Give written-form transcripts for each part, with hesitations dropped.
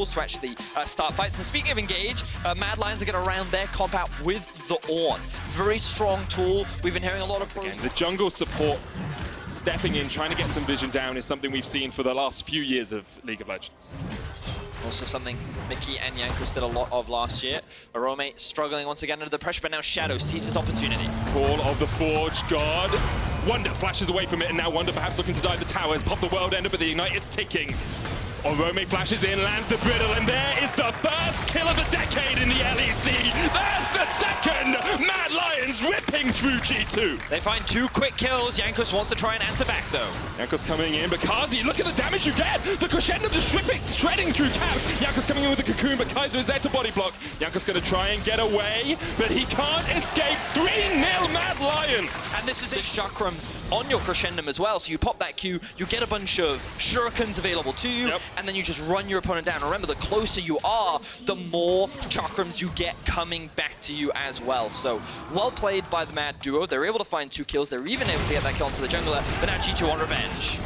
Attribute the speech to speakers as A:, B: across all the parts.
A: tools to actually start fights. And speaking of engage, Mad Lions are going to round their comp out with the Ornn. Very strong tool. We've been hearing a lot of pros.
B: The jungle support stepping in, trying to get some vision down is something we've seen for the last few years of League of Legends.
A: Also something Mickey and Jankos did a lot of last year. Arome struggling once again under the pressure, but now Shadow sees his opportunity.
B: Call of the Forge God. Wonder flashes away from it, and now Wonder perhaps looking to dive the towers. Pop the world ender, but the Ignite is ticking. Arome flashes in, lands the Brittle, and there is the first kill of the decade in the LEC. There's the second! Mad Lions ripping through G2.
A: They find 2 quick kills. Jankos wants to try and answer back, though.
B: Jankos coming in, but Kazi, look at the damage you get! The Crescendo just shredding through caps. Jankos coming in with the Cocoon, but Kaiser is there to body block. Jankos gonna try and get away, but he can't escape. 3-0 Mad Lions!
A: And this is the chakrams on your Crescendum as well, so you pop that Q, you get a bunch of shurikens available to you, and then you just run your opponent down. Remember, the closer you are, the more chakrams you get coming back to you as well. So, well played by the Mad duo. They're able to find 2 kills. They're even able to get that kill onto the jungler, but now G2 on revenge.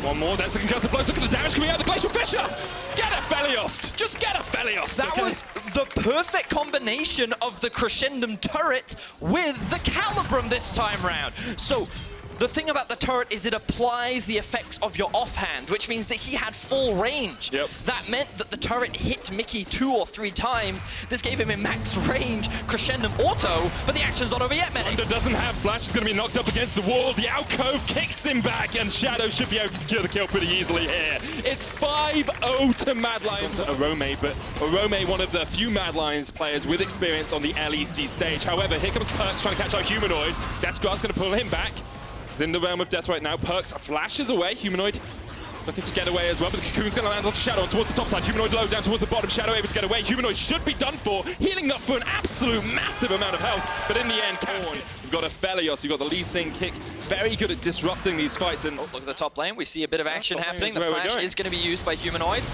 B: One more, there's the concussive blows. Look at the damage coming out of the Glacial Fissure! Get a Felios! Just get a Felios!
A: That was the perfect combination of the Crescendum turret with the Calibrum this time round. So, the thing about the turret is it applies the effects of your offhand, which means that he had full range. That meant that the turret hit Mickey 2 or 3 times. This gave him a max range Crescendum auto, but the action's not over yet, man.
B: Wonder doesn't have flash, he's going to be knocked up against the wall. The alcove kicks him back, and Shadow should be able to secure the kill pretty easily here. It's 5-0 to Mad Lions to Arome, but Arome, one of the few Mad Lions players with experience on the LEC stage. However, here comes Perks trying to catch out Humanoid. That's Grass going to pull him back. In the realm of death right now. Perks flashes away. Humanoid looking to get away as well, but the Cocoon's going to land onto Shadow towards the top side. Humanoid low down towards the bottom. Shadow able to get away. Humanoid should be done for. Healing up for an absolute massive amount of health, but in the end, you've got a Felios, you've got the Lee Sin kick. Very good at disrupting these fights. And
A: look at the top lane. We see a bit of action happening. The flash is going to be used by Humanoid.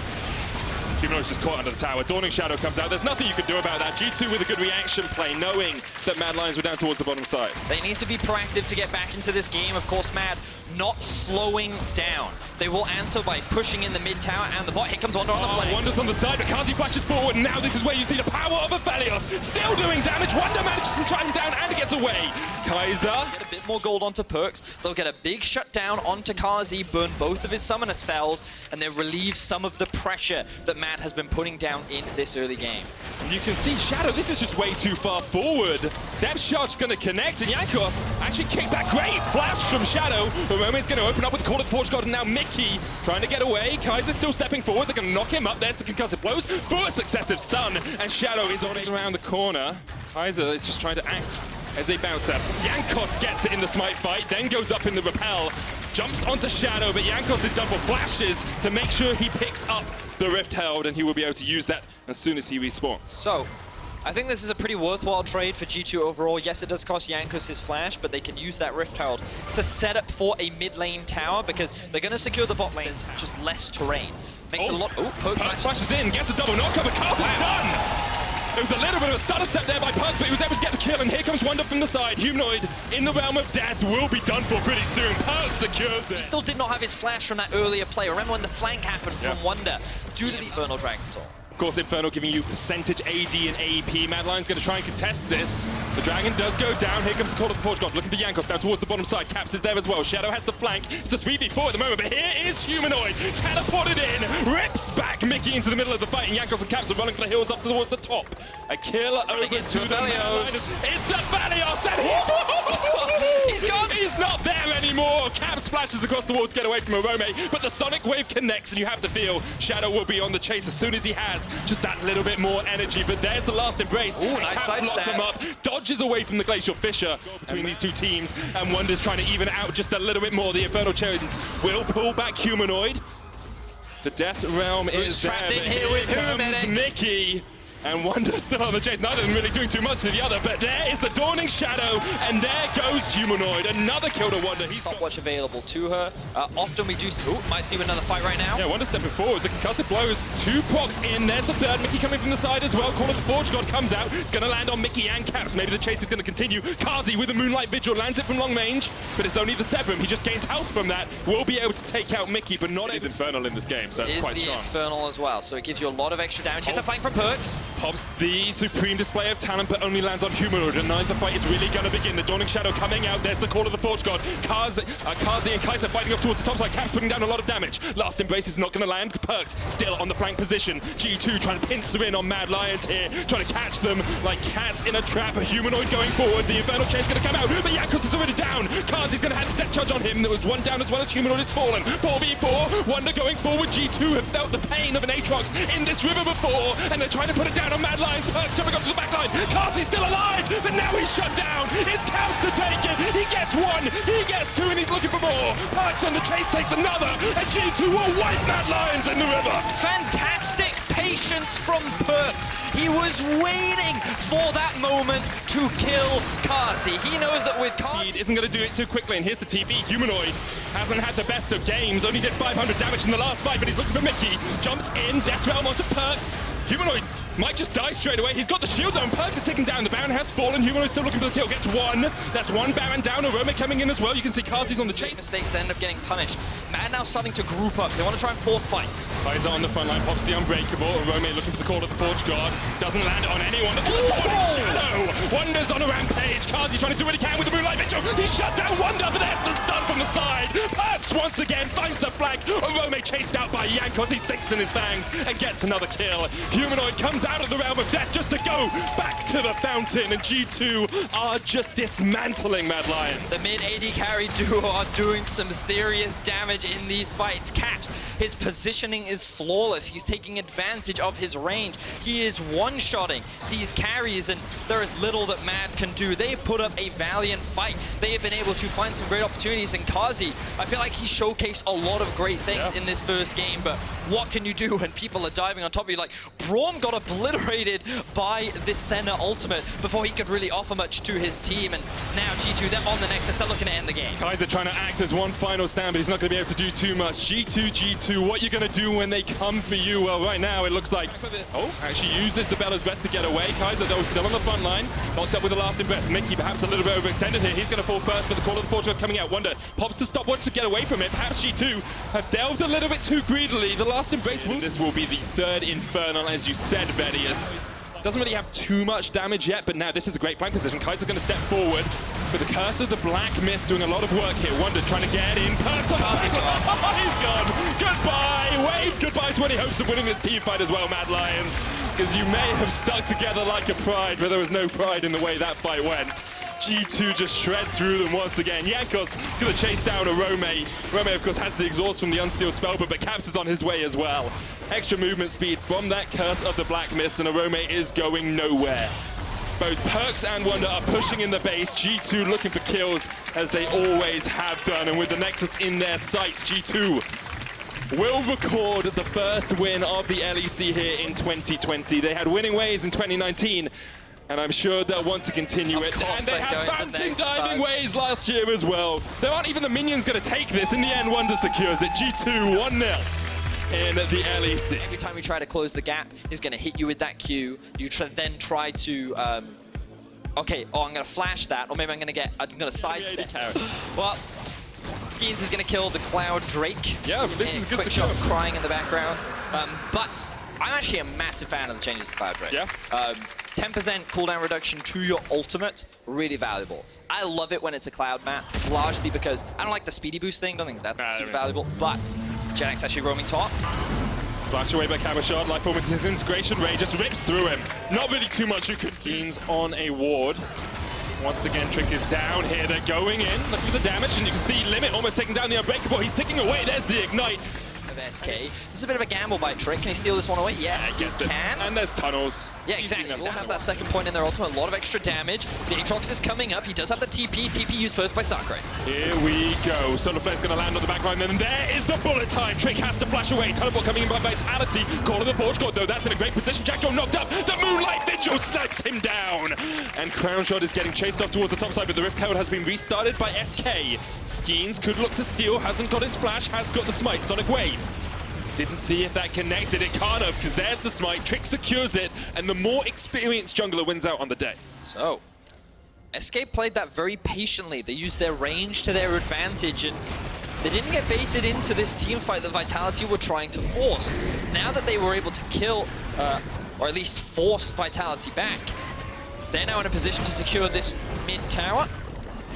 B: Humanoid's just caught under the tower. Dawning Shadow comes out. There's nothing you can do about that. G2 with a good reaction play, knowing that Mad Lions were down towards the bottom side.
A: They need to be proactive to get back into this game. Of course, Mad not slowing down. They will answer by pushing in the mid tower and the bot. Here comes Wonder on the flank.
B: Wonder's on the side, but Kazi flashes forward, and now this is where you see the power of a Felios. Still doing damage. Wonder manages to track him down, and it gets away. Kaiser.
A: Get a bit more gold onto Perks. They'll get a big shutdown onto Kazi, burn both of his summoner spells, and they relieve some of the pressure that Mad has been putting down in this early game.
B: And you can see Shadow, this is just way too far forward. Depth Charge's going to connect, and Jankos actually kicked back. Great flash from Shadow. Arome's going to open up with the Call of the Forge God, and now Mickey trying to get away. Kaiser's still stepping forward. They're going to knock him up. There's the concussive blows for a successive stun, and Shadow is on it around the corner. Kaiser is just trying to act as a bouncer. Jankos gets it in the smite fight, then goes up in the repel, jumps onto Shadow, but Jankos is double flashes to make sure he picks up the Rift Herald, and he will be able to use that as soon as he respawns.
A: So, I think this is a pretty worthwhile trade for G2 overall. Yes, it does cost Jankos his flash, but they can use that Rift Herald to set up for a mid lane tower because they're going to secure the bot lane. It's just less terrain. Makes it a lot... Oh, Perks
B: flashes in, gets a double knock-up, but Carlton's done! It was a little bit of a stutter step there by Perks, but he was able to get the kill, and here comes Wonder from the side. Humanoid in the realm of death will be done for pretty soon. Perks secures it.
A: He still did not have his flash from that earlier play. Remember when the flank happened from Wonder due to the Infernal Dragon Soul.
B: Of course, Infernal giving you percentage AD and AP. Mad Lions going to try and contest this. The Dragon does go down. Here comes the Call of the Forge God. Looking for Jankos down towards the bottom side. Caps is there as well. Shadow has the flank. It's a 3v4 at the moment, but here is Humanoid. Teleported in. Rips back Mickey into the middle of the fight, and Jankos and Caps are running for the hills up towards the top. A kill over to the Felios. It's a Felios, and he's gone. He's not there anymore. Caps splashes across the wall to get away from Arome, but the Sonic Wave connects, and you have to feel Shadow will be on the chase as soon as he has just that little bit more energy. But there's the last embrace.
A: Ooh, nice side
B: locks them up, dodges away from the Glacial Fissure between these two teams, and Wonder's trying to even out just a little bit more. The Infernal Chariots will pull back Humanoid. The Death Realm is
A: trapped
B: there,
A: in here with
B: comes
A: Humanoid.
B: Mickey. And Wonder still on the chase. Neither of them really doing too much to the other, but there is the Dawning Shadow, and there goes Humanoid. Another kill to Wonder.
A: Stopwatch available to her. Often we do see, might see another fight right now.
B: Yeah, Wonder stepping forward. The concussive blows, 2 procs in. There's the third. Mickey coming from the side as well. Call of the Forge God comes out. It's going to land on Mickey and Caps. Maybe the chase is going to continue. Kazi with the Moonlight Vigil lands it from long range, but it's only the Severum. He just gains health from that. Will be able to take out Mickey, but not as Infernal in this game, so that's quite strong.
A: Infernal as well, so it gives you a lot of extra damage. Hit the flank from Perks.
B: Pops the supreme display of talent, but only lands on Humanoid, and now the fight is really going to begin. The Dawning Shadow coming out. There's the Call of the Forge God. Kazi and Kaiser fighting up towards the top side. Caps putting down a lot of damage. Last Embrace is not going to land. Perks still on the flank position. G2 trying to pincer in on Mad Lions here, trying to catch them like cats in a trap. A Humanoid going forward. The Infernal Chain's going to come out, but Yankos is already down. Kazi's going to have a death charge on him. There was one down as well as Humanoid is fallen. 4v4. Wonder going forward. G2 have felt the pain of an Aatrox in this river before, and they're trying to put it down on Mad Lions. Perks jumping up to the back line. Kazi's still alive, but now he's shut down. It's Caps to take it. He gets 1, he gets 2, and he's looking for more. Perks on the chase takes another, and G2 will wipe Mad Lions in the river.
A: Fantastic patience from Perks. He was waiting for that moment to kill Kazi. He knows that with Kazi...
B: Speed isn't going to do it too quickly, and here's the TP. Humanoid hasn't had the best of games, only did 500 damage in the last fight, but he's looking for Mickey. Jumps in, Death Realm onto Perks. Humanoid might just die straight away. He's got the shield down. Perks is taken down. The Baron has fallen. Humanoid still looking for the kill. Gets 1. That's 1 Baron down. Arome coming in as well. You can see Kazi's on the chase.
A: Mistakes end up getting punished. Mad now starting to group up. They want to try and force fights.
B: Kaiser on the front line, pops the Unbreakable. Arome looking for the Call of the Forge God. Doesn't land on anyone. Oh, Shadow! Wonder's on a rampage. Kazi trying to do what he can with the Moonlight Vigil. He shut down Wonder, but there's the stun from the side. Perks once again finds the flank. Arome chased out by Yankos. He 6 in his fangs and gets another kill. Humanoid comes out of the realm of death just to go back to the fountain, and G2 are just dismantling Mad Lions.
A: The mid AD carry duo are doing some serious damage in these fights. Caps, his positioning is flawless. He's taking advantage of his range. He is one-shotting these carries, and there is little that Mad can do. They have put up a valiant fight. They have been able to find some great opportunities, and Kazi, I feel like he showcased a lot of great things in this first game, but what can you do when people are diving on top of you? Like, Braum got obliterated by this Senna ultimate before he could really offer much to his team, and now G2, they're on the Nexus, they're looking to end the game.
B: Kaiser trying to act as one final stand, but he's not going to be able to do too much. G2, what are you going to do when they come for you? Well, right now it looks like, actually uses the Bellows Breath to get away. Kaiser, though, still on the front line, locked up with the last in breath. Mickey perhaps a little bit overextended here. He's going to fall first, but the Call of the Forge God coming out. Wonder pops the stopwatch to get away from it. Perhaps G2 have delved a little bit too greedily. The last embrace will... This will be the 3rd Infernal, as you said, Vedius. Doesn't really have too much damage yet, but now this is a great flank position. Kaiser's going to step forward with the Curse of the Black Mist doing a lot of work here. Wonder trying to get in. Perks on the he's gone. Goodbye. Wave goodbye to any hopes of winning this team fight as well, Mad Lions. Because you may have stuck together like a pride, but there was no pride in the way that fight went. G2 just shred through them once again. Yankos going to chase down Arome. Arome, of course, has the exhaust from the unsealed spell, but Caps is on his way as well. Extra movement speed from that Curse of the Black Mist, and Arome is going nowhere. Both Perks and Wonder are pushing in the base. G2 looking for kills, as they always have done, and with the Nexus in their sights, G2 will record the first win of the LEC here in 2020. They had winning ways in 2019, and I'm sure they'll want to continue it. And they had fountain diving ways last year as well. There aren't even the minions going to take this. In the end, Wonder secures it. G2 1-0 in the LEC.
A: Every time you try to close the gap, he's going to hit you with that Q. You then try to, okay, I'm going to flash that, or maybe I'm going to sidestep. Well, Skeens is going to kill the Cloud Drake.
B: Yeah, this is a good
A: quick shot of crying in the background. But I'm actually a massive fan of the changes to Cloud Drake.
B: Yeah.
A: 10% cooldown reduction to your ultimate, really valuable. I love it when it's a cloud map, largely because I don't like the speedy boost thing, don't think that's super valuable, but Genx actually roaming top.
B: Flash away by Camera Shot, Life Form with his integration ray just rips through him. Not really too much you could. Skeens on a ward. Once again, Trick is down here. They're going in, looking for the damage, and you can see Limit almost taking down the Unbreakable. He's ticking away. There's the Ignite.
A: of SK. This is a bit of a gamble by Trick. Can he steal this one away? Yes, he can.
B: And there's tunnels.
A: Yeah, exactly. He'll have that second point in their ultimate. A lot of extra damage. The Aatrox is coming up. He does have the TP. TP used first by Sakurai.
B: Here we go. Solar Flare's going to land on the back line, and there is the bullet time. Trick has to flash away. Teleport coming in by Vitality. Call of the Forge God, though. That's in a great position. Jackdaw knocked up. The Moonlight Vigil sniped him down. And Crown Shot is getting chased off towards the top side, but the Rift Herald has been restarted by SK. Skeens could look to steal. Hasn't got his flash. Has got the smite. Sonic Wave. Didn't see if that connected. It can't have, because there's the smite. Trick secures it, and the more experienced jungler wins out on the day.
A: So, SK played that very patiently. They used their range to their advantage, and they didn't get baited into this team fight that Vitality were trying to force. Now that they were able to kill, or at least force Vitality back, they're now in a position to secure this mid tower.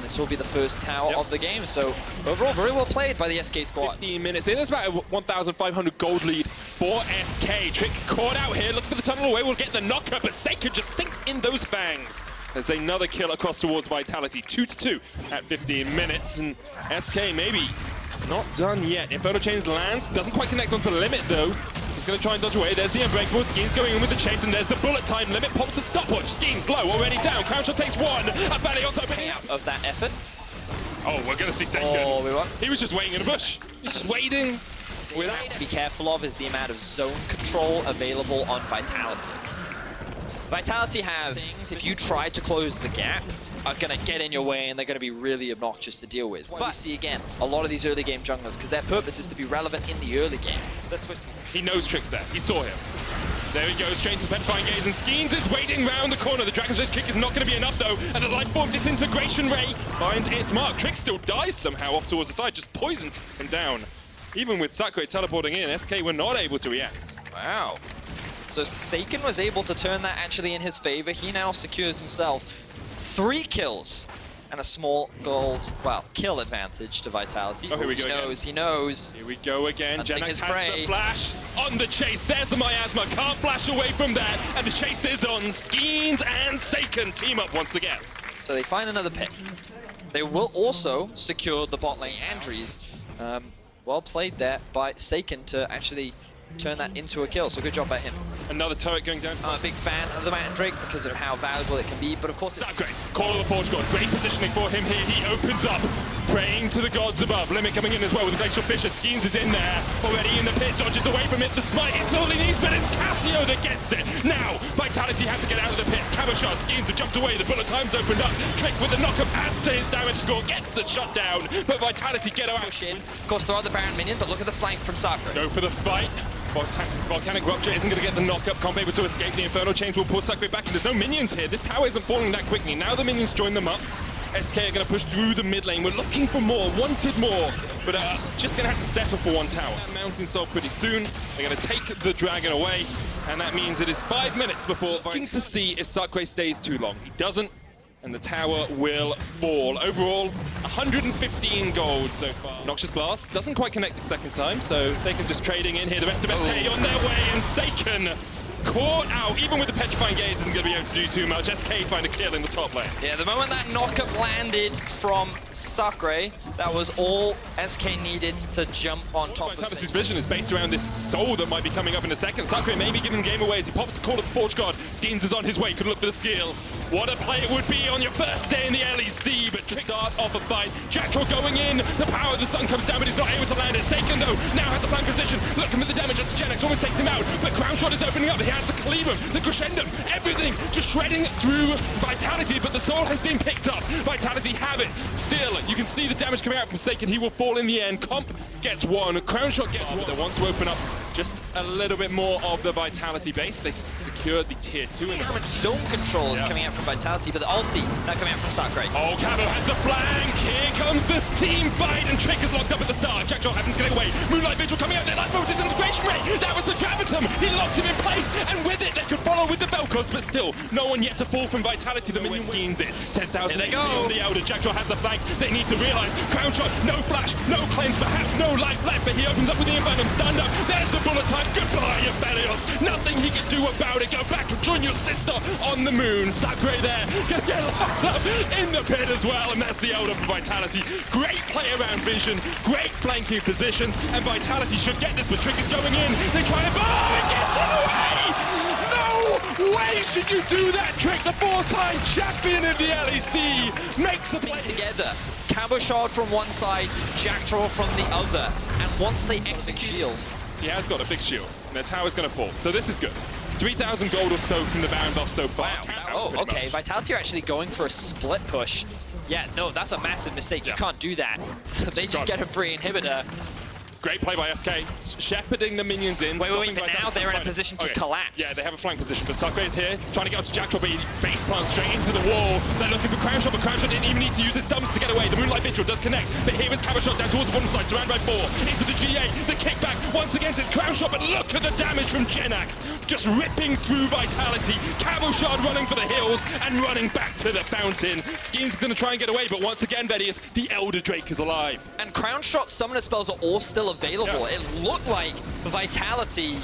A: This will be the first tower of the game, so overall very well played by the SK squad.
B: 15 minutes in, there's about a 1,500 gold lead for SK. Trick caught out here, look for the tunnel away, we'll get the knock-up, but Seika just sinks in those fangs. There's another kill across towards Vitality, 2-2 at 15 minutes, and SK maybe not done yet. Inferno Chains lands, doesn't quite connect onto the limit though. He's going to try and dodge away. There's the Unbreakable. Skeens going in with the chase, and there's the bullet time limit. Pops the stopwatch. Skeens low, already down. Crown Shot takes one. Valley also picking
A: Out of that effort.
B: Oh, we're going to see second.
A: Oh, we won.
B: He was just waiting in a bush. He's just waiting.
A: What we have to be careful of is the amount of zone control available on Vitality. Vitality have things, if you try to close the gap, are going to get in your way and they're going to be really obnoxious to deal with. But we see again, a lot of these early game junglers, because their purpose is to be relevant in the early game.
B: He knows Trick's there. He saw him. There he goes, straight to the Petrifying Gaze, and Skeens is waiting round the corner. The Dragon's Edge kick is not going to be enough, though, and the Lightform Disintegration Ray finds its mark. Trick still dies somehow off towards the side, just poison takes him down. Even with Sakurai teleporting in, SK were not able to react.
A: Wow. So Seiken was able to turn that actually in his favor. He now secures himself 3 kills and a small gold, well, kill advantage to Vitality.
B: Oh, here we go again.
A: He knows.
B: Here we go again.
A: Hunting
B: Genax
A: his
B: has
A: prey.
B: the flash on the chase. There's the Miasma. Can't flash away from that. And the chase is on. Skeens and Seiken team up once again.
A: So they find another pick. They will also secure the bot lane Andries. Well played there by Seiken to actually turn that into a kill, so good job by him.
B: Another turret going down.
A: I'm a big fan of the Mandrake because of how valuable it can be, but of course it's...
B: Great. Call of the Forge God. Great positioning for him here. He opens up, praying to the gods above. Limit coming in as well with the Glacial Fissure. Skeens is in there, already in the pit, dodges away from it. The smite, it's all he needs, but it's Cassio that gets it. Now, Vitality have to get out of the pit. Camera shot, Skeens have jumped away. The bullet time's opened up. Trick with the knock-up adds to his damage score, gets the shutdown, but Vitality get out.
A: Push in. Of course, there are the Baron minion, but look at the flank from Sakurai.
B: Go for the fight. Volcanic Rupture isn't going to get the knock-up, can't be able to escape. The Inferno Chains will pull Sakurai back, and there's no minions here. This tower isn't falling that quickly. Now the minions join them up. SK are going to push through the mid lane. We're looking for more, wanted more, but just going to have to settle for one tower. Mountain sold pretty soon. They're going to take the dragon away, and that means it is 5 minutes before looking to see if Sakurai stays too long. He doesn't, and the tower will fall. Overall, 115 gold so far. Noxious Blast doesn't quite connect the second time, so Seiken just trading in here. The rest of SK on their way, and Seiken caught out. Even with the Petrifying Gaze, isn't going to be able to do too much. SK find a kill in the top lane.
A: Yeah, the moment that knock-up landed from Sakurai, that was all SK needed to jump on top of
B: Vitality's vision is based around this soul that might be coming up in a second. Sakurai may be giving the game away as he pops the Call of the Forge God. Skeens is on his way, could look for the skill. What a play it would be on your first day in the LEC, but to start off a fight, Jackdaw going in, the power of the sun comes down, but he's not able to land it. Seiken, though, now has the flank position, looking for the damage onto Genax, almost takes him out, but Crown Shot is opening up. He has the Cleavum, the Crescendum, everything just shredding through Vitality, but the soul has been picked up. Vitality have it. Still, you can see the damage coming out from Seiken. He will fall in the end. Comp gets one, Crown Shot gets one. They want to open up just a little bit more of the Vitality base. They secured the tier 2.
A: See how much zone control is coming out from Vitality, but the ulti not coming out from Sakurai.
B: Oh, Cabo has the flank. Here comes the team fight, and Trick is locked up at the start. Jackdaw having to get away. Moonlight Vigil coming out. Their Lightform Disintegration Ray. That was the Gravitum. He locked him in place, and with it, they could follow with the Velcros, but still, no one yet to fall from Vitality. The minion Skeens it. 10,000
A: Here they go.
B: on the Elder. Jackdaw has the flank. They need to realize Crown Shot, no flash, no cleanse, perhaps no life left, but he opens up with the Envenom. Stand up. There's the bullet time. Goodbye, Aphelios. Nothing he can do about it. Go back and join your sister on the moon. Sabre there, gonna get locked up in the pit as well, and that's the Elder for Vitality. Great play around vision, great flanking positions, and Vitality should get this, but Trick is going in. They try to it gets in the way! No way should you do that, Trick. The 4-time champion of the LEC makes the play
A: together. Cabochard from one side, Jackdraw from the other, and once they execute shield.
B: He has got a big shield, and the tower's going to fall, so this is good. 3,000 gold or so from the Baron buff so far.
A: Wow. Oh, okay. Vitality are actually going for a split push. Yeah, no, that's a massive mistake. You can't do that. So they just get a free inhibitor.
B: Great play by SK, shepherding the minions in.
A: Wait, but now they're in a position to collapse.
B: Yeah, they have a flank position, but Sabre is here, trying to get up to Jackdraw, but he face plants straight into the wall. They're looking for Crownshot, but Crownshot didn't even need to use his stumps to get away. The Moonlight Vigil does connect, but here is Cabochard down towards the bottom side, surrounded by 4. Into the GA, the kickback, once again it's Crownshot, but look at the damage from Genax. Just ripping through Vitality. Cabochard running for the hills and running back to the fountain. Skeen's gonna try and get away, but once again, Vedius, the Elder Drake is alive.
A: And Crownshot summoner spells are all still available. Yeah. It looked like Vitality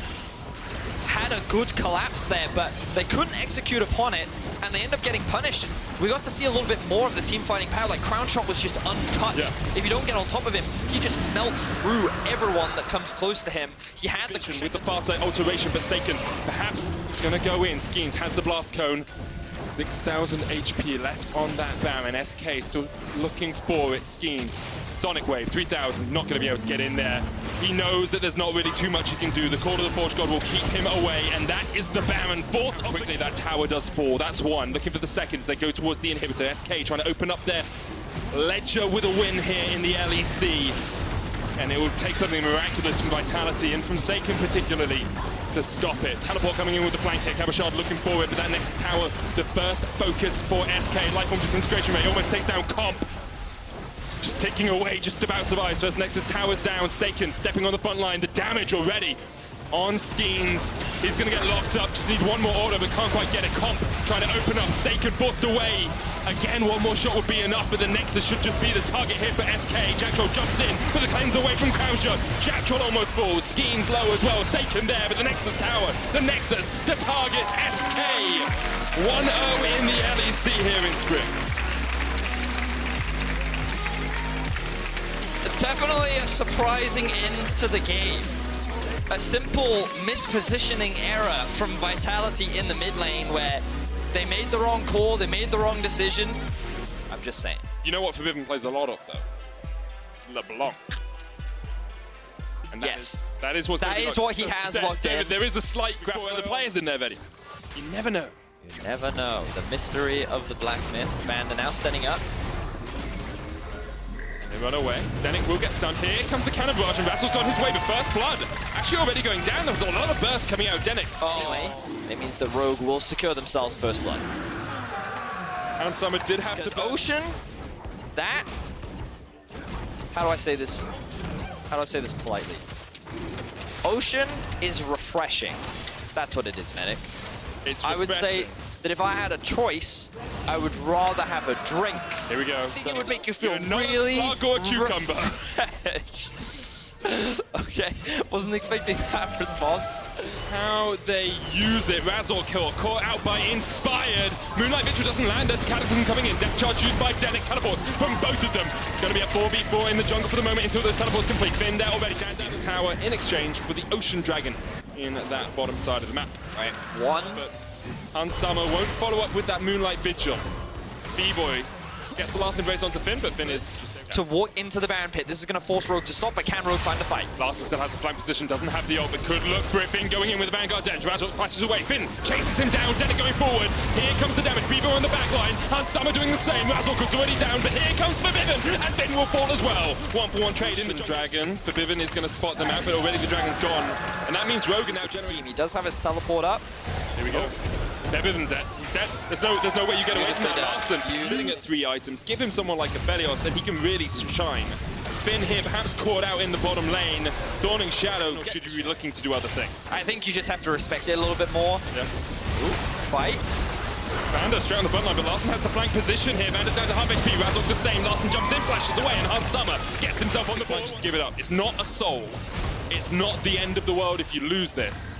A: had a good collapse there, but they couldn't execute upon it, and they end up getting punished. We got to see a little bit more of the team fighting power. Like, Crownshot was just untouched. Yeah. If you don't get on top of him, he just melts through everyone that comes close to him. He had the
B: with the far side alteration, but Forsaken perhaps is going to go in. Skeens has the blast cone. 6,000 HP left on that Baron. SK still looking for it. Skeens. Sonic Wave, 3,000, not going to be able to get in there. He knows that there's not really too much he can do. The Call of the Forge God will keep him away, and that is the Baron. Fourth, quickly that tower does fall. That's one. Looking for the seconds. They go towards the inhibitor. SK trying to open up their ledger with a win here in the LEC. And it will take something miraculous from Vitality and from Forsaken particularly to stop it. Teleport coming in with the flank hit. Cabochard looking forward, but that Nexus tower, the first focus for SK. Lifeform disintegration rate almost takes down Comp. Just ticking away, just about survives. First Nexus tower's down. Forsaken stepping on the front line. The damage already on Skeens. He's going to get locked up. Just need one more order, but can't quite get it. Comp trying to open up. Forsaken forced away. Again, one more shot would be enough, but the Nexus should just be the target here for SK. Jackdraw jumps in, but the cleanse away from Crownshot. Jackdraw almost falls. Skeens low as well. Forsaken there, but the Nexus tower. The Nexus, the target, SK. 1-0 in the LEC here in spring.
A: Definitely a surprising end to the game. A simple mispositioning error from Vitality in the mid lane where they made the wrong call, they made the wrong decision. I'm just saying.
B: You know what Forbidden plays a lot of, though? LeBlanc. And that is what he has locked in. There is a slight grab for the players in there, Vedi. You never know.
A: You never know. The mystery of the Black Mist. Band are now setting up.
B: They run away. Denik will get stunned. Here comes the cannon barrage, and Razzle's on his way, but first blood actually already going down. There was a lot of burst coming out of Denik.
A: Anyway, it means that Rogue will secure themselves first blood.
B: And Summer did have to
A: Ocean, that... How do I say this? How do I say this politely? Ocean is refreshing. That's what it is, Medic.
B: It's
A: I would say that if I had a choice, I would rather have a drink.
B: Here we go.
A: I think it would make you feel
B: not
A: really
B: a slug or a cucumber.
A: Okay, wasn't expecting that response.
B: How they use it. Razzle kill, caught out by Inspired. Moonlight Vigil doesn't land. There's a Cataclysm coming in. Death charge used by Denik. Teleports from both of them. It's going to be a 4v4 in the jungle for the moment until the teleport's complete. Finn there already down the tower in exchange for the Ocean Dragon in that bottom side of the map.
A: Right, one.
B: But Unsummer won't follow up with that Moonlight Vigil. B-Boy gets the last embrace onto Finn, but Finn is...
A: To walk into the Baron pit. This is going to force Rogue to stop, but can Rogue find the fight?
B: Larson still has the flank position, doesn't have the ult, but could look for it. Finn going in with the Vanguard's edge. Razzle flashes away. Finn chases him down. Denik going forward. Here comes the damage. Beaver on the back line. Unsummer doing the same. Razzle is already down, but here comes Forbidden, and Finn will fall as well. 1-for-1 trade in the Dragon. Forbidden is going to spot them out, but already the Dragon's gone. And that means Rogue now generating.
A: He does have his teleport up.
B: Here we go. Forbidden dead. He's dead. There's no way you get away from that. Larson sitting at 3 items. Give him someone like a Belios and he can really shine. Finn here perhaps caught out in the bottom lane. Dawning Shadow should you be looking to do other things.
A: I think you just have to respect it a little bit more.
B: Yeah.
A: Ooh, fight.
B: Vander straight on the front line, but Larson has the flank position here. Vander down to half HP. Razzle the same. Larson jumps in, flashes away, and Unsummer gets himself on the board. Just give it up. It's not a soul. It's not the end of the world if you lose this.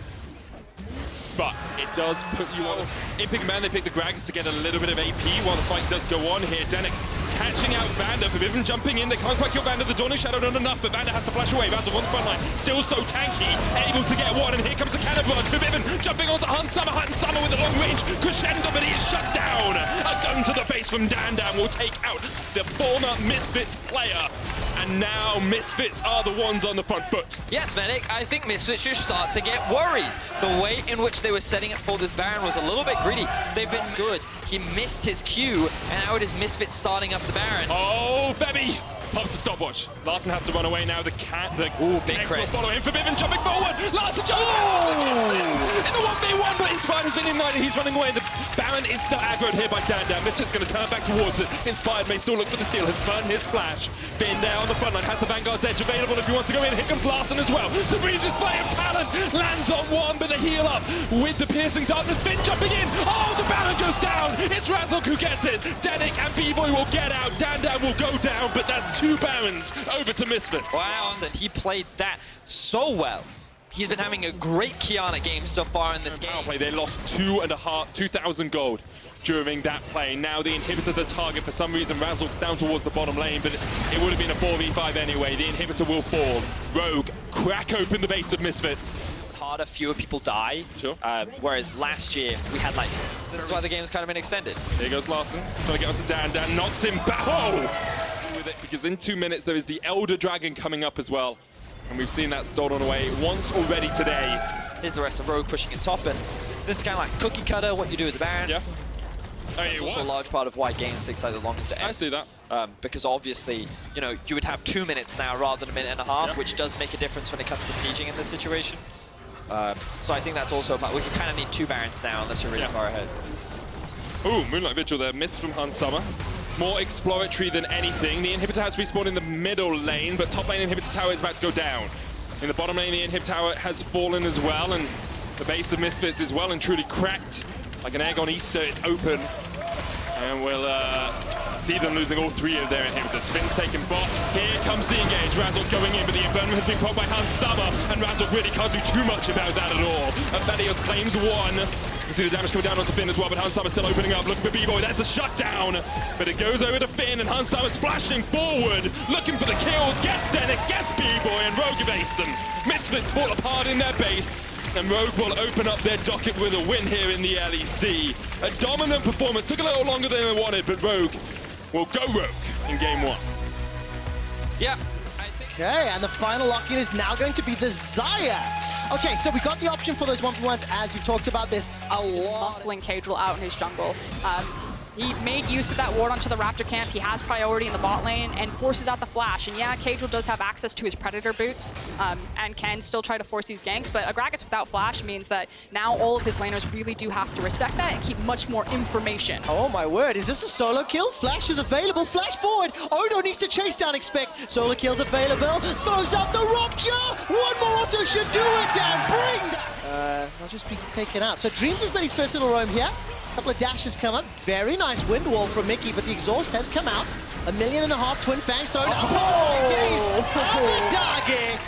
B: but it does put you on. In pick man, they pick the Gragas to get a little bit of AP while the fight does go on here. Denick catching out Vander, Forbidden jumping in. They can't quite kill Vander. The Dawning Shadow not enough, but Vander has to flash away. Razzle on the front line, still so tanky, able to get one, and here comes the cannon barrage. Forbidden jumping onto Hunsummer. Hunsummer with a long range crescendo, but he is shut down. A gun to the face from Dandan will take out the former Misfits player. And now Misfits are the ones on the front foot.
A: Yes, Fnatic, I think Misfits should start to get worried. The way in which they were setting up for this Baron was a little bit greedy. They've been good. He missed his cue, and now it is Misfits starting up the Baron.
B: Oh, Febby! Pops the stopwatch. Larson has to run away now. The
A: big
B: X
A: crit.
B: will follow him. Forbidden jumping forward. Larson jumping in the 1v1, but Inspired has been ignited. He's running away. The Baron is still aggroed here by Dandan. Misfits going to turn back towards it. Inspired may still look for the steal. Has burned his flash. Been there on the front line. Has the Vanguard's edge available if he wants to go in. Here comes Larson as well. Supreme display of talent. Lands on one, but the heal up with the piercing darkness. Finn jumping in. Oh, the Baron goes down. It's Razzle who gets it. Denick and B-Boy will get out. Dandan will go down, but that's 2 Barons over to Misfits.
A: Wow, and he played that so well. He's been having a great Kiana game so far in this game.
B: Play, they lost 2,000 gold during that play. Now the inhibitor the target. For some reason, Razzle's down towards the bottom lane, but it would have been a 4v5 anyway. The inhibitor will fall. Rogue crack open the base of Misfits.
A: It's harder, fewer people die.
B: Sure.
A: Whereas last year, we had like, this is why the game's kind of been extended.
B: Here goes Larson, trying to get onto Dan, knocks him back. Oh! With it, because in 2 minutes, there is the Elder Dragon coming up as well. And we've seen that stolen away once already today.
A: Here's the rest of Rogue pushing in top, and this is kind of like cookie cutter, what you do with the Baron.
B: Yeah.
A: It's also a large part of why games take slightly longer to end.
B: I see that.
A: Because obviously, you know, you would have 2 minutes now rather than a minute and a half,
B: Yeah.
A: which does make a difference when it comes to sieging in this situation. So I think that's also about, we can kind of need 2 Barons now unless you're really far ahead.
B: Ooh, Moonlight Vigil there, missed from Hunsummer. More exploratory than anything. The inhibitor has respawned in the middle lane, but top lane inhibitor tower is about to go down. In the bottom lane, the inhibitor tower has fallen as well, and the base of Misfits is well and truly cracked. Like an egg on Easter, it's open. And we'll see them losing all 3 of their inhibitors. Finn's taking bot. Here comes the engage. Razzle going in, but the Inferno has been caught by Hunsummer, and Razzle really can't do too much about that at all. Aphelios claims 1. You see the damage coming down onto Finn as well, but Hunsummer's still opening up. Looking for B-Boy, there's a shutdown. But it goes over to Finn, and Hunsummer splashing forward, looking for the kills. Gets Denick, gets B-Boy, and Rogue evades them. Misfits fall apart in their base, and Rogue will open up their docket with a win here in the LEC. A dominant performance, took a little longer than they wanted, but Rogue will go Rogue in game 1.
A: Yeah.
C: Okay, and the final lock-in is now going to be the Zaya. Okay, so we got the option for those 1v1s, as you talked about this a lot.
D: Muscling KazaLoLL out in his jungle. He made use of that ward onto the Raptor camp. He has priority in the bot lane and forces out the flash. And yeah, KazaLoLL does have access to his Predator boots and can still try to force these ganks, but a Gragas without flash means that now all of his laners really do have to respect that and keep much more information.
C: Oh my word, is this a solo kill? Flash is available, flash forward. Odo needs to chase down Expect. Solo kill's available, throws out the Rupture. One more auto should do it down, bring that. I'll just be taken out. So Dreams has been his first little roam here. Couple of dashes come up. Very nice wind wall from Mickey, but the exhaust has come out. 1.5 million Twin Fangs thrown out.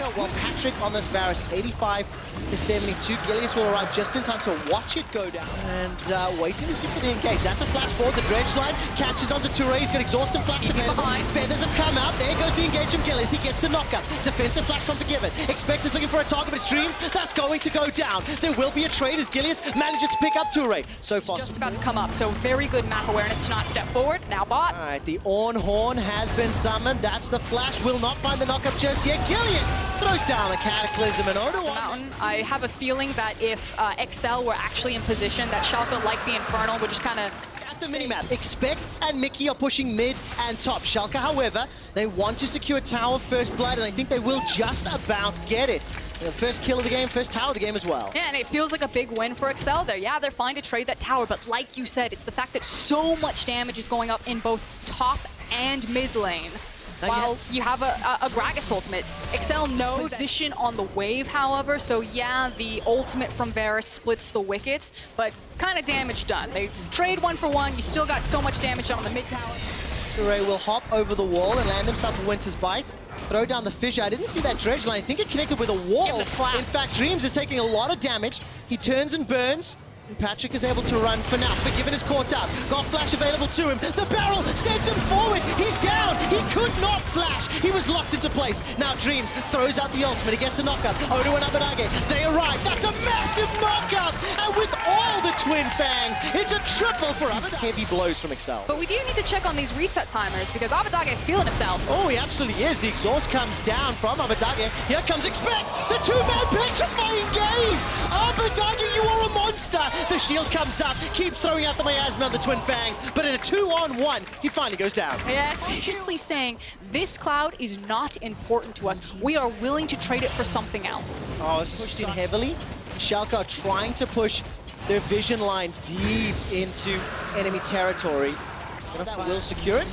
C: Oh, well, Patrick on this Varus, 85 to 72. Gilius will arrive just in time to watch it go down. And waiting to see if they engage. That's a flash forward. The dredge line catches onto Touré. He's got exhaust and flash available. Feathers have come out. There goes the engage from Gilius. He gets the knockup. Defensive flash from Forgiven. Expector's looking for a target, but it's Dreams. That's going to go down. There will be a trade as Gilius manages to pick up Touré. So far.
D: Just about to come up, so very good map awareness to not step forward. Now bot.
C: All right, the Orn Horn has been summoned. That's the flash. Will not find the knockup just yet. Gilius throws down the Cataclysm and Odo.
D: Mountain. I have a feeling that if XL were actually in position, that Schalke, like the Infernal, would just kind of...
C: At the minimap, Expect and Mickey are pushing mid and top. Schalke, however, they want to secure Tower First Blood, and I think they will just about get it. The first kill of the game, first tower of the game as well.
D: Yeah, and it feels like a big win for XL there. Yeah, they're fine to trade that tower, but like you said, it's the fact that so much damage is going up in both top and mid lane. While you have a Gragas ultimate. XL knows position on the wave, however, so yeah, the ultimate from Varus splits the wickets, but kind of damage done. They trade 1 for 1, you still got so much damage done on the mid tower.
C: Duray will hop over the wall and land himself a Winter's Bite. Throw down the fissure. I didn't see that dredge line. I think it connected with a wall.
D: Give it a slap.
C: In fact, Dreams is taking a lot of damage. He turns and burns. And Patrick is able to run for now. Forgiven is caught out. Got flash available to him. The barrel sends him forward. He's down. He could not flash. He was locked into place. Now Dreams throws out the ultimate against a knockup. Odo and Abadage, they arrive. That's a massive knockup. And with all the twin fangs, it's a triple for Abadage. Heavy blows from Excel.
D: But we do need to check on these reset timers because Abadage is feeling himself.
C: Oh, he absolutely is. The exhaust comes down from Abadage. Here comes Expect. The two-man petrifying gaze. Abadage, you are a monster. The shield comes up, keeps throwing out the miasma on the twin fangs, but in a 2-on-1, he finally goes down.
D: Yes, consciously saying this cloud is not important to us. We are willing to trade it for something else.
C: Oh, it's pushed in heavily. Schalke are trying to push their vision line deep into enemy territory. That will secure it.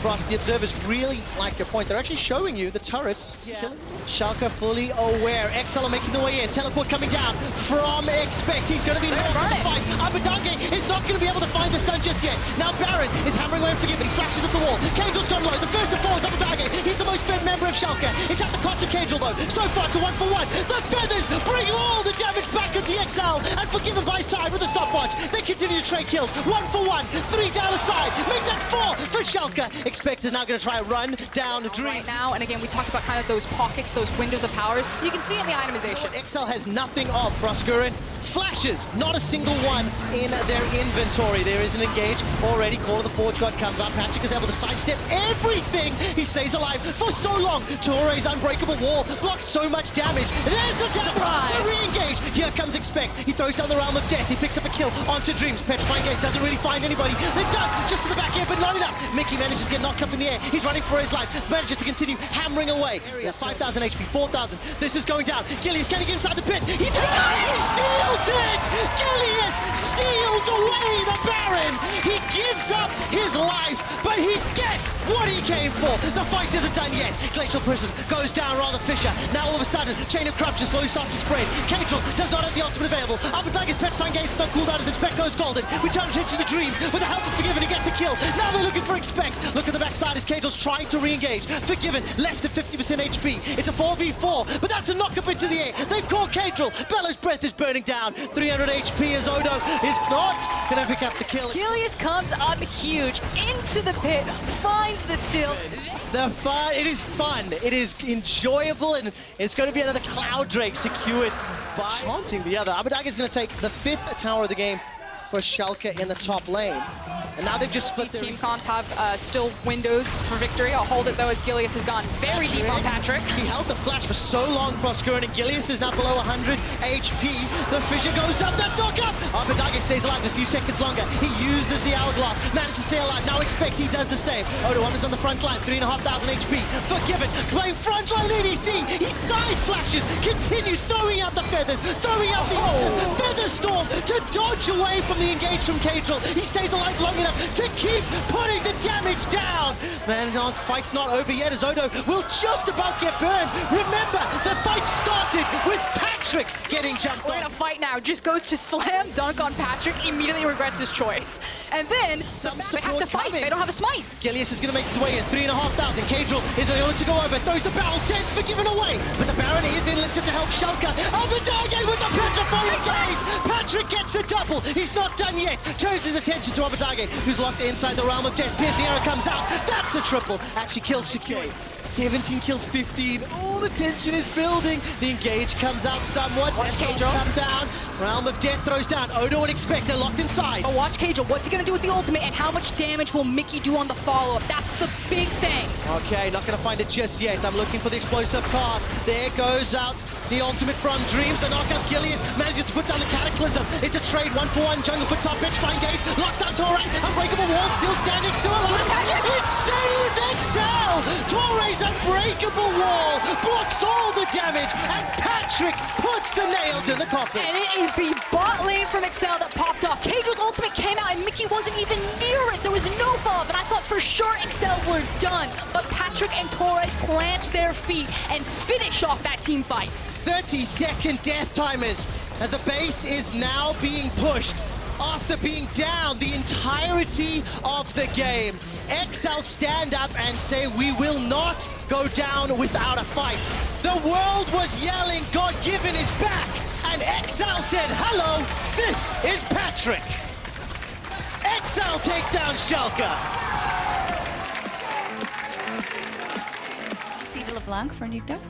C: Frost, the observers really like your point. They're actually showing you the turrets. Yeah. Schalke fully aware. XL are making their way in. Teleport coming down from Expect. He's going to be lost in the fight. Abadage is not going to be able to find the stun just yet. Now Baron is hammering away Forgiven. He flashes up the wall. Cagel's gone low. The first to fall is Abadage. He's the most fed member of Schalke. It's at the cost of Kegel though. So far it's a 1-for-1. The feathers bring all the damage back into XL. And Forgiven buys time with the stopwatch. They continue to trade kills. 1-for-1. 3 down the side. Make that 4 for Schalke. Expect is now going to try and run down Dreams.
D: Right now, and again, we talked about kind of those pockets, those windows of power. You can see it in the itemization.
C: XL has nothing of Frostgurin. Flashes, not a single one in their inventory. There is an engage already. Call of the Forge God comes up. Patrick is able to sidestep everything. He stays alive for so long. Torre's unbreakable wall blocks so much damage. There's the damage. The re-engage. Here comes Expect. He throws down the Realm of Death. He picks up a kill onto Dreams. Petrifying Gaze doesn't really find anybody. It does, just to the back end, but not enough. Mickey manages to get knocked up in the air. He's running for his life. Manages to continue hammering away. 5,000 HP, 4,000. This is going down. Gilius getting inside the pit. He steals it! Gilius steals away the Baron. He gives up his life, but he gets what he came for. The fight isn't done yet. Glacial Prison goes down rather Fisher. Now all of a sudden, Chain of Corruption slowly starts to spread. Caedrel does not have the ultimate available. Abadage's Petrifying Gaze is not cooled out as Expect goes golden. We turn attention to the Dreams. With the help of Forgiven, he gets a kill. Now they're looking for Expect. Look at the backside as Caedrel's trying to re-engage. Forgiven, less than 50% HP. It's a 4v4, but that's a knock up into the air. They've caught Caedrel. Bellow's breath is burning down. 300 HP as Odo is not going to pick up the kill.
D: Gilius comes up huge into the pit, finds the steal.
C: It is fun. It is enjoyable, and it's going to be another Cloud Drake secured by haunting the other. Abadage is going to take the 5th tower of the game for Schalke in the top lane. And now they've just split
D: These
C: their...
D: team comps have still windows for victory. I'll hold it though as Gilius has gone very deep on Patrick.
C: He held the flash for so long, Frostgurin, and Gilius is now below 100 HP. The fissure goes up, that's knock up! Abadage stays alive a few seconds longer. He uses the hourglass, manages to stay alive. Now Expect he does the same. Odo is on the front line, 3,500 HP. Forgiven, playing front line ADC. He side flashes, continues throwing out the feathers, throwing out the ultras. Feather Storm to dodge away from the engage from Caedrel. He stays alive long enough to keep putting the damage down. Man, the fight's not over yet as Odo will just about get burned. Remember, the fight started with Patrick getting jumped on.
D: We're in a fight now. Just goes to slam dunk on Patrick, immediately regrets his choice. And then they have to fight.
C: Coming.
D: They don't have a smite.
C: Gilius is going to make his way in, 3,500. Caedrel is the only to go over, throws the barrel, sends Forgiven away. But the Baron is enlisted to help Schalke. Abadage with the petrifying gaze. Patrick gets the double. He's not done yet. Turns his attention to Abadage, who's locked inside the Realm of Death. Piercing arrow comes out. That's a triple. Actually kills Chikay. 17 kills 15. All the tension is building. The engage comes out somewhat.
D: Watch Caedrel
C: come down. Realm of Death throws down. Odo and Expect, they're locked inside.
D: But watch Caedrel. What's he going to do with the ultimate, and how much damage will Mickey do on the follow-up? That's the big thing.
C: Okay, not going to find it just yet. I'm looking for the explosive cast. There goes out the ultimate from Dreams. The knockout Gilius manages to put down the Cataclysm. It's a trade, 1-for-1. Jungle for top, Petrifying Gaze. Locks down Torre. Unbreakable wall, still standing, still alive. It's saved XL. Torre's unbreakable wall blocks all the damage, and Patrick puts the nails in the coffin.
D: And it is the bot lane from Excel that popped off. Caedrel's ultimate came out and Mickey wasn't even near it. There was no follow-up, and I thought for sure Excel were done. But Patrick and Torre plant their feet and finish off that team fight.
C: 30-second death timers as the base is now being pushed after being down the entirety of the game. XL stand up and say, we will not go down without a fight. The world was yelling, God-given is back. And XL said, hello, this is Patrick. XL take down Schalke.
E: See the LeBlanc for Nuke Duck?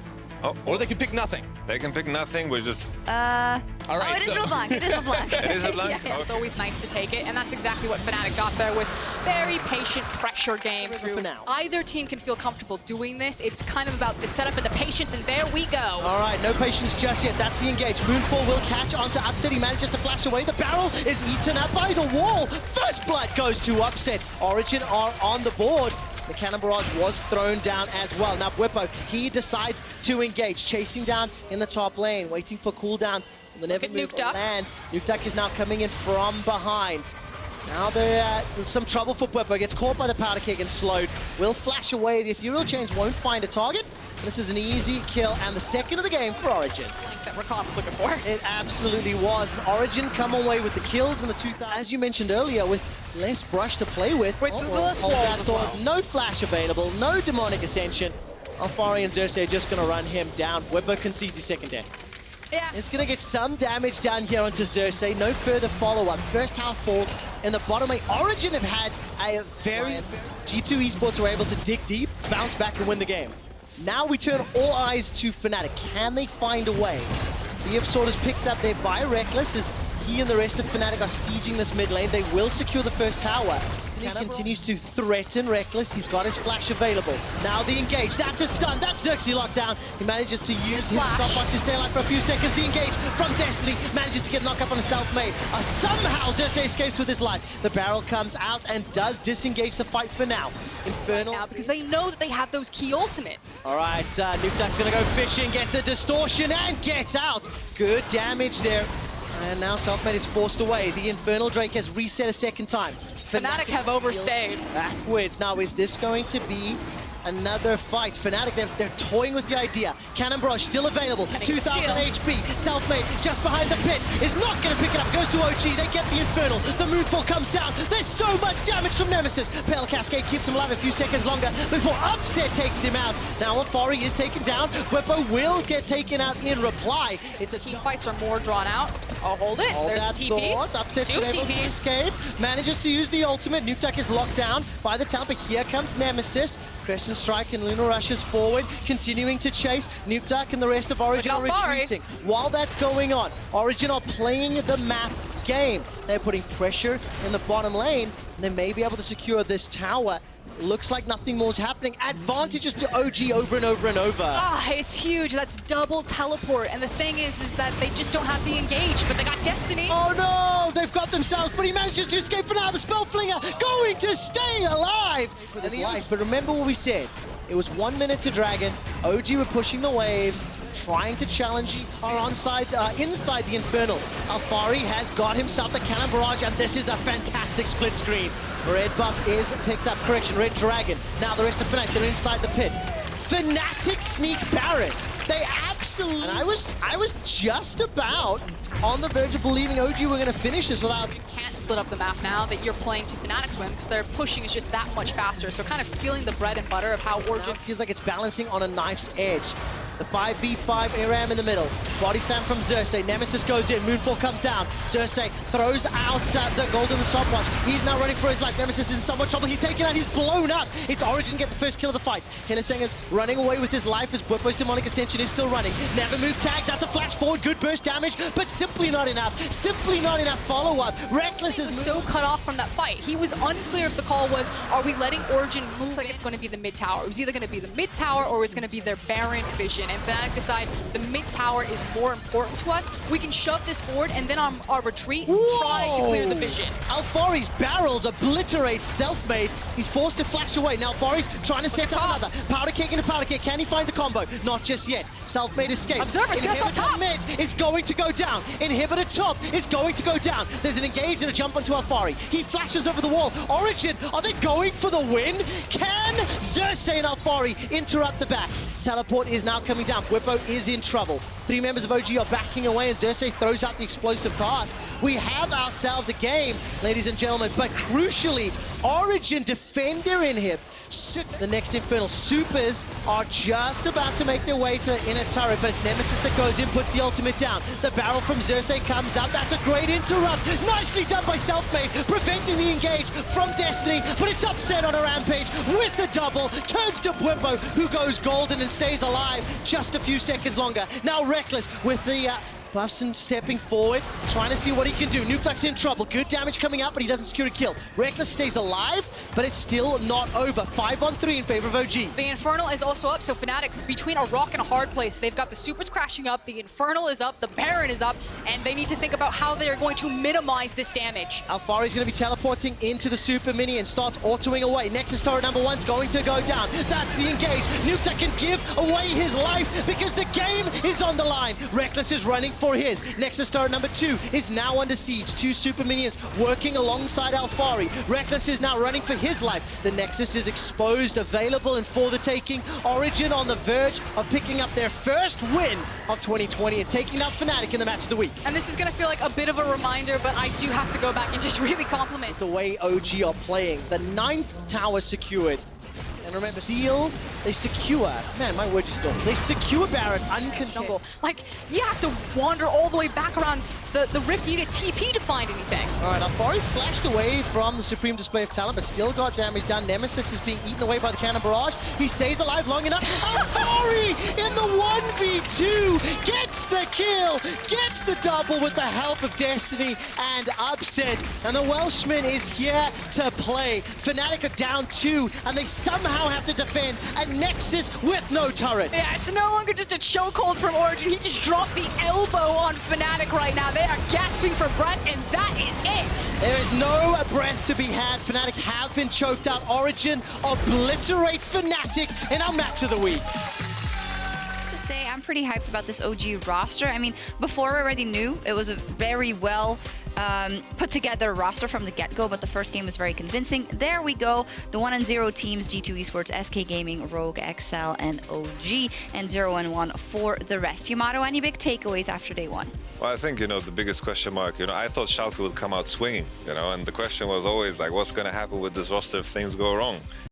F: Oh,
B: Or they can pick nothing.
F: they can pick nothing. We're just
B: All right,
E: Oh, it is
B: so-
E: LeBlanc. It is LeBlanc.
F: It is LeBlanc?
E: Yeah.
D: It's always nice to take it, and that's exactly what Fnatic got there with very patient pressure game.
C: For now.
D: Either team can feel comfortable doing this. It's kind of about the setup and the patience, and there we go.
C: All right, no patience just yet. That's the engage. Moonfall will catch onto Upset. He manages to flash away. The barrel is eaten up by the wall. First blood goes to Upset. Origin are on the board. The cannon barrage was thrown down as well. Now Bwipo, he decides to engage, chasing down in the top lane, waiting for cooldowns. The never
D: at
C: move
D: Nuke Duck.
C: land. Nuke Duck is now coming in from behind. Now there's some trouble for Bwipo. Gets caught by the powder kick and slowed. Will flash away. The ethereal chains won't find a target. This is an easy kill and the second of the game for Origin.
D: That Rakan was looking for.
C: It absolutely was. Origin come away with the kills and the 2,000. As you mentioned earlier, with less brush to play with.
D: With less walls as well.
C: No flash available, no demonic ascension. Alfari and Xerxes are just going to run him down. Bwipo concedes his second death.
D: Yeah.
C: It's going to get some damage down here onto Xerxes. No further follow-up. First tower falls in the bottom lane. Origin have had a very... G2 Esports were able to dig deep, bounce back and win the game. Now we turn all eyes to Fnatic. Can they find a way? BF Sword has picked up there by Reckless as he and the rest of Fnatic are sieging this mid lane. They will secure the first tower. He continues to threaten Reckless. He's got his flash available. Now the engage. That's a stun. That's Xerxes locked down. He manages to use his
D: Flash.
C: stopwatch to stay alive for a few seconds. The engage from Destiny manages to get knocked up on a self-made. Somehow Xerxes escapes with his life. The barrel comes out and does disengage the fight for now. Infernal.
D: Now, because they know that they have those key ultimates.
C: All right, Nuke Duck's gonna go fishing, gets the distortion and gets out. Good damage there. And now Selfmade is forced away. The Infernal Drake has reset a second time.
D: Fnatic have overstayed.
C: Backwards. Now, is this going to be another fight? Fnatic, they're toying with the idea. Cannon Barrage still available.
D: Can he
C: 2,000
D: steal?
C: HP. Selfmade just behind the pit. Is not going to pick it up. Goes to OG. They get the Infernal. The Moonfall comes down. There's so much damage from Nemesis. Pale Cascade keeps him alive a few seconds longer before Upset takes him out. Now Alfari is taken down. Bwipo will get taken out in reply. It's a
D: Team fights are more drawn out. Oh, hold it.
C: all
D: There's
C: that
D: a TP.
C: thought. Upset's
D: Two
C: been able to
D: TPs.
C: escape. Manages to use the ultimate. Nuke Duck is locked down by the tower, but here comes Nemesis. Crescent Strike and Luna rushes forward, continuing to chase. Nuke Duck and the rest of Origin are
D: Look at Alfari.
C: retreating. While that's going on, Origin are playing the map game. They're putting pressure in the bottom lane, and they may be able to secure this tower. Looks like nothing more is happening. Advantages to OG over and over and over.
D: Ah, it's huge. That's double teleport. And the thing is that they just don't have the engage, but they got Destiny.
C: Oh no, they've got themselves, but he manages to escape for now. The Spellflinger going to stay alive for this life. But remember what we said. It was 1 minute to Dragon. OG were pushing the waves, trying to challenge are inside the Infernal. Alfari has got himself the Cannon Barrage, and this is a fantastic split screen. Red buff is picked up. Correction, Red Dragon. Now the rest of Fnatic, they're inside the pit. Fnatic sneak Baron. They absolutely... And I was just about on the verge of believing OG were going to finish this without...
D: You can't split up the map now that you're playing to Fnatic's win because their pushing is just that much faster. So kind of stealing the bread and butter of how
C: Now
D: Origin...
C: it feels like it's balancing on a knife's edge. The 5v5 ARAM in the middle. Body slam from Xerxes. Nemesis goes in. Moonfall comes down. Xerxes throws out the golden stopwatch. He's now running for his life. Nemesis is in so much trouble. He's taken out. He's blown up. It's Origin get the first kill of the fight. Hillesenger's running away with his life as Bwipo's demonic ascension is still running. Never move tag. That's a flash forward. Good burst damage, but simply not enough. Simply not enough follow-up. Reckless is
D: so cut off from that fight. He was unclear if the call was, are we letting Origin move? Looks like it's going to be the mid tower. It was either going to be the mid tower or it's going to be their Baron vision. And Fnatic decide the mid tower is more important to us. We can shove this forward and then on our retreat, try to clear the vision.
C: Alfari's barrels obliterate Selfmade. He's forced to flash away. Now Alfari's trying to set up another. Powder kick into powder kick. Can he find the combo? Not just yet. Selfmade escapes.
D: Observers, that's on top.
C: Mid is going to go down. Inhibitor top is going to go down. There's an engage and a jump onto Alfari. He flashes over the wall. Origin, are they going for the win? Can Xerxes and Alfari interrupt the backs? Teleport is now coming coming down. Whippo is in trouble. 3 members of OG are backing away, and Xerxes throws out the explosive cast. We have ourselves a game, ladies and gentlemen, but crucially, Origin defender inhib. The next Infernal Supers are just about to make their way to the inner turret, but it's Nemesis that goes in, puts the ultimate down. The barrel from Xerxes comes up. That's a great interrupt. Nicely done by Selfmade, preventing the engage from Destiny, but it's upset on a Rampage with the double. Turns to Whippo, who goes golden and stays alive just a few seconds longer. Now Reckless with the Buffson stepping forward, trying to see what he can do. Nukeduck's in trouble. Good damage coming out, but he doesn't secure a kill. Reckless stays alive, but it's still not over. 5 on 3 in favor of OG.
D: The Infernal is also up, so Fnatic, between a rock and a hard place, they've got the Supers crashing up, the Infernal is up, the Baron is up, and they need to think about how they are going to minimize this damage.
C: Alfari's going to be teleporting into the Super Mini and starts autoing away. Nexus turret number 1's going to go down. That's the engage. Nukeduck can give away his life because the game is on the line. Reckless is running for his. Nexus turret number 2 is now under siege. 2 Super Minions working alongside Alfari. Reckless is now running for his life. The Nexus is exposed, available, and for the taking. Origin on the verge of picking up their first win of 2020 and taking out Fnatic in the match of the week.
D: And this is going to feel like a bit of a reminder, but I do have to go back and just really compliment
C: The way OG are playing. The 9th tower secured. And remember, Steel, they secure. Man, my word is still. They secure Baron uncontested.
D: Like, you have to wander all the way back around the rift. You need a TP to find anything.
C: All right, Alfari flashed away from the supreme display of talent, but still got damage done. Nemesis is being eaten away by the cannon barrage. He stays alive long enough. Alfari in the 1v2 gets the kill, gets the double with the help of Destiny and Upset. And the Welshman is here to play. Fnatic are down 2, and they somehow have to defend a Nexus with no turret.
D: Yeah, it's no longer just a chokehold from Origin. He just dropped the elbow on Fnatic right now. They are gasping for breath, and that is it.
C: There is no breath to be had. Fnatic have been choked out. Origin obliterate Fnatic in our match of the week.
E: Say I'm pretty hyped about this OG roster. I mean, before we already knew it was a very well put together roster from the get-go, but the first game was very convincing. There we go. The 1-0 teams, G2 Esports, SK Gaming, Rogue, XL, and OG, and 0-1 for the rest. Yamato, any big takeaways after day 1?
F: Well, I think, the biggest question mark, I thought Schalke would come out swinging, and the question was always like, what's going to happen with this roster if things go wrong?